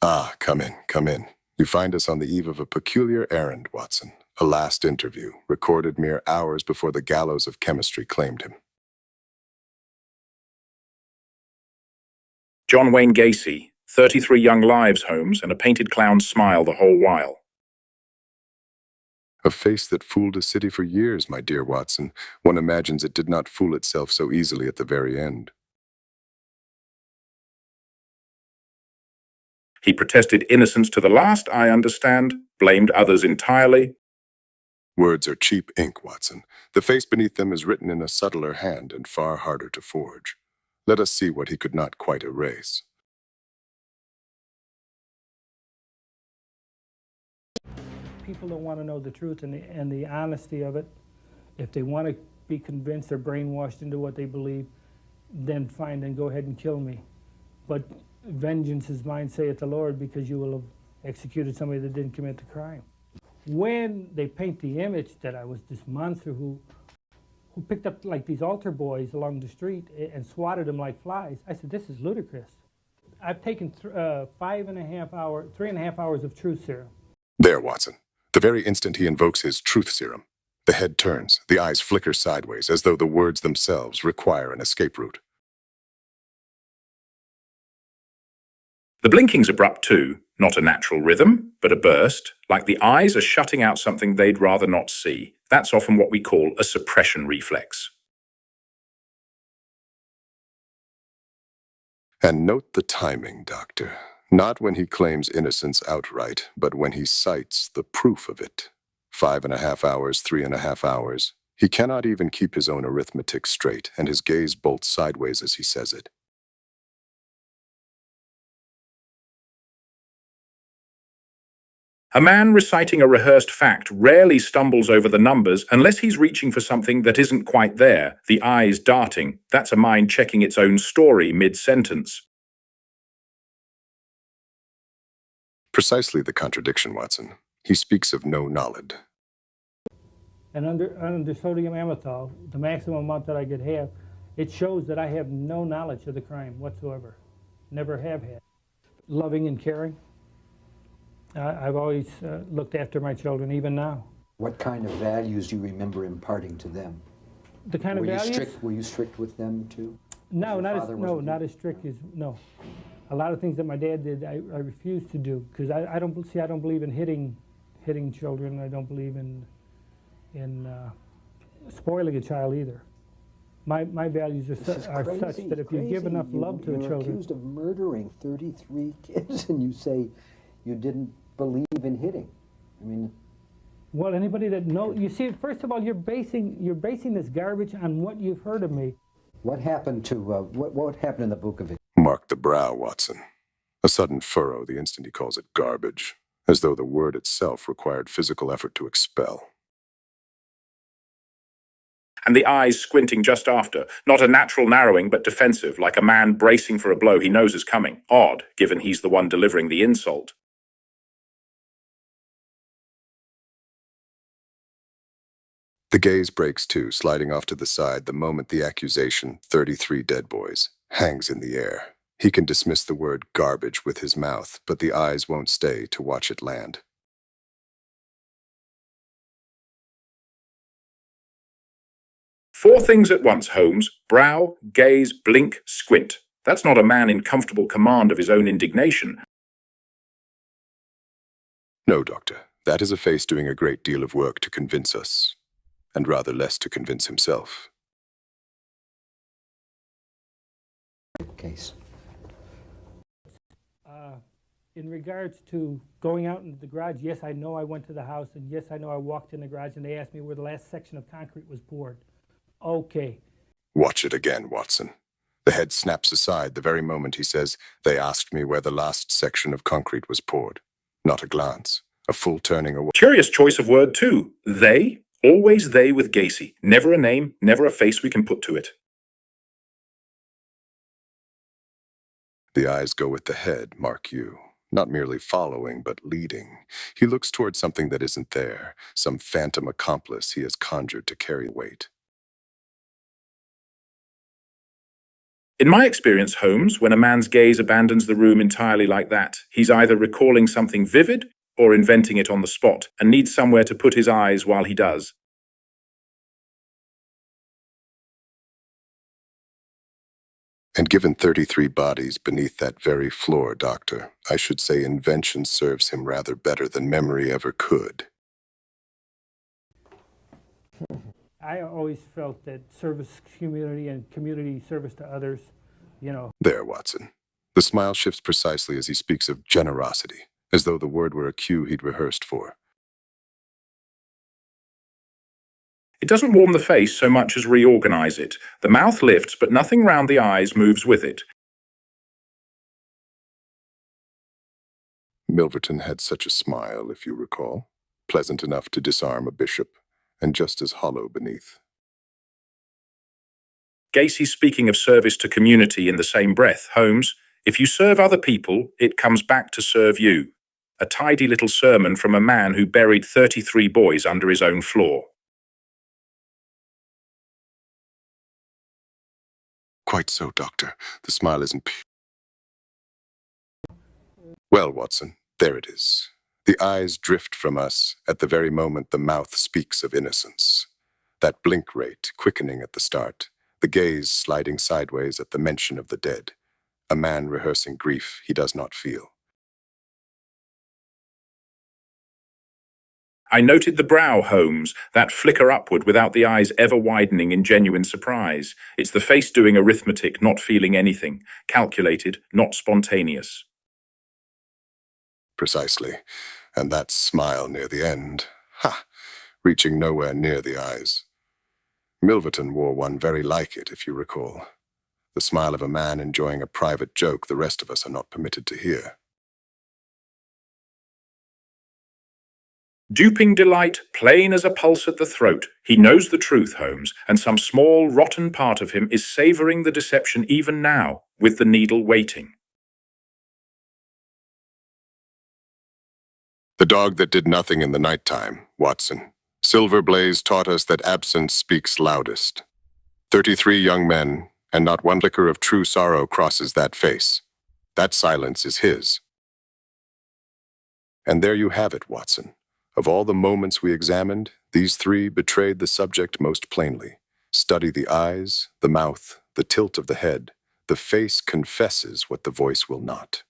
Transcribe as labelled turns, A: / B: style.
A: Ah, come in, come in. You find us on the eve of a peculiar errand, Watson. A last interview, recorded mere hours before the gallows of chemistry claimed him.
B: John Wayne Gacy, 33 young lives, Holmes, and a painted clown's smile the whole while.
A: A face that fooled a city for years, my dear Watson. One imagines it did not fool itself so easily at the very end.
B: He protested innocence to the last, I understand, blamed others entirely.
A: Words are cheap ink, Watson. The face beneath them is written in a subtler hand and far harder to forge. Let us see what he could not quite erase.
C: People don't want to know the truth and the honesty of it. If they want to be convinced or brainwashed into what they believe, then fine, then go ahead and kill me. But vengeance is mine, saith the Lord, because you will have executed somebody that didn't commit the crime. When they paint the image that I was this monster who picked up like these altar boys along the street and swatted them like flies, I said, this is ludicrous. I've taken 3.5 hours of truth serum.
A: There, Watson. The very instant he invokes his truth serum, the head turns, the eyes flicker sideways, as though the words themselves require an escape route.
B: The blinking's abrupt too, not a natural rhythm, but a burst, like the eyes are shutting out something they'd rather not see. That's often what we call a suppression reflex.
A: And note the timing, Doctor. Not when he claims innocence outright, but when he cites the proof of it. 5.5 hours, 3.5 hours. He cannot even keep his own arithmetic straight, and his gaze bolts sideways as he says it.
B: A man reciting a rehearsed fact rarely stumbles over the numbers unless he's reaching for something that isn't quite there, the eyes darting. That's a mind checking its own story mid-sentence.
A: Precisely the contradiction, Watson. He speaks of no knowledge.
C: And under sodium amytal, the maximum amount that I could have, it shows that I have no knowledge of the crime whatsoever. Never have had. Loving and caring. I've always looked after my children, even now.
D: What kind of values do you remember imparting to them?
C: The kind of values?
D: Were you strict with them too?
C: No, not as strict as, no. A lot of things that my dad did, I refused to do, because I don't believe in hitting children. I don't believe in spoiling a child either. My values are such that if you give enough love to the children.
D: You're accused of murdering 33 kids, and you say you didn't believe in hitting. I mean,
C: well, anybody that knows, you see, first of all, you're basing this garbage on what you've heard of me.
D: What happened to what happened in the book of it?
A: Mark the brow, Watson. A sudden furrow the instant he calls it garbage, as though the word itself required physical effort to expel.
B: And the eyes squinting just after, not a natural narrowing, but defensive, like a man bracing for a blow he knows is coming. Odd, given he's the one delivering the insult.
A: The gaze breaks too, sliding off to the side the moment the accusation, 33 dead boys, hangs in the air. He can dismiss the word garbage with his mouth, but the eyes won't stay to watch it land.
B: Four things at once, Holmes. Brow, gaze, blink, squint. That's not a man in comfortable command of his own indignation.
A: No, Doctor. That is a face doing a great deal of work to convince us, and rather less to convince himself.
D: Case.
C: In regards to going out into the garage, yes, I know I went to the house, and yes, I know I walked in the garage, and they asked me where the last section of concrete was poured. Okay.
A: Watch it again, Watson. The head snaps aside the very moment he says, "They asked me where the last section of concrete was poured." Not a glance, a full turning away.
B: Curious choice of word, too. They? Always they with Gacy. Never a name, never a face we can put to it.
A: The eyes go with the head, mark you. Not merely following, but leading. He looks toward something that isn't there, some phantom accomplice he has conjured to carry weight.
B: In my experience, Holmes, when a man's gaze abandons the room entirely like that, he's either recalling something vivid or inventing it on the spot, and needs somewhere to put his eyes while he does.
A: And given 33 bodies beneath that very floor, Doctor, I should say invention serves him rather better than memory ever could.
C: I always felt that service community and community service to others,
A: There, Watson. The smile shifts precisely as he speaks of generosity, as though the word were a cue he'd rehearsed for.
B: It doesn't warm the face so much as reorganize it. The mouth lifts, but nothing round the eyes moves with it.
A: Milverton had such a smile, if you recall, pleasant enough to disarm a bishop, and just as hollow beneath.
B: Gacy speaking of service to community in the same breath. Holmes, if you serve other people, it comes back to serve you. A tidy little sermon from a man who buried 33 boys under his own floor.
A: Quite so, Doctor. The smile isn't... Well, Watson, there it is. The eyes drift from us at the very moment the mouth speaks of innocence. That blink rate quickening at the start, the gaze sliding sideways at the mention of the dead. A man rehearsing grief he does not feel.
B: I noted the brow, Holmes, that flicker upward without the eyes ever widening in genuine surprise. It's the face doing arithmetic, not feeling anything. Calculated, not spontaneous.
A: Precisely. And that smile near the end. Ha! Reaching nowhere near the eyes. Milverton wore one very like it, if you recall. The smile of a man enjoying a private joke the rest of us are not permitted to hear.
B: Duping delight, plain as a pulse at the throat. He knows the truth, Holmes, and some small, rotten part of him is savouring the deception even now, with the needle waiting.
A: The dog that did nothing in the nighttime, Watson. Silver Blaze taught us that absence speaks loudest. 33 young men, and not one flicker of true sorrow crosses that face. That silence is his. And there you have it, Watson. Of all the moments we examined, these three betrayed the subject most plainly. Study the eyes, the mouth, the tilt of the head. The face confesses what the voice will not.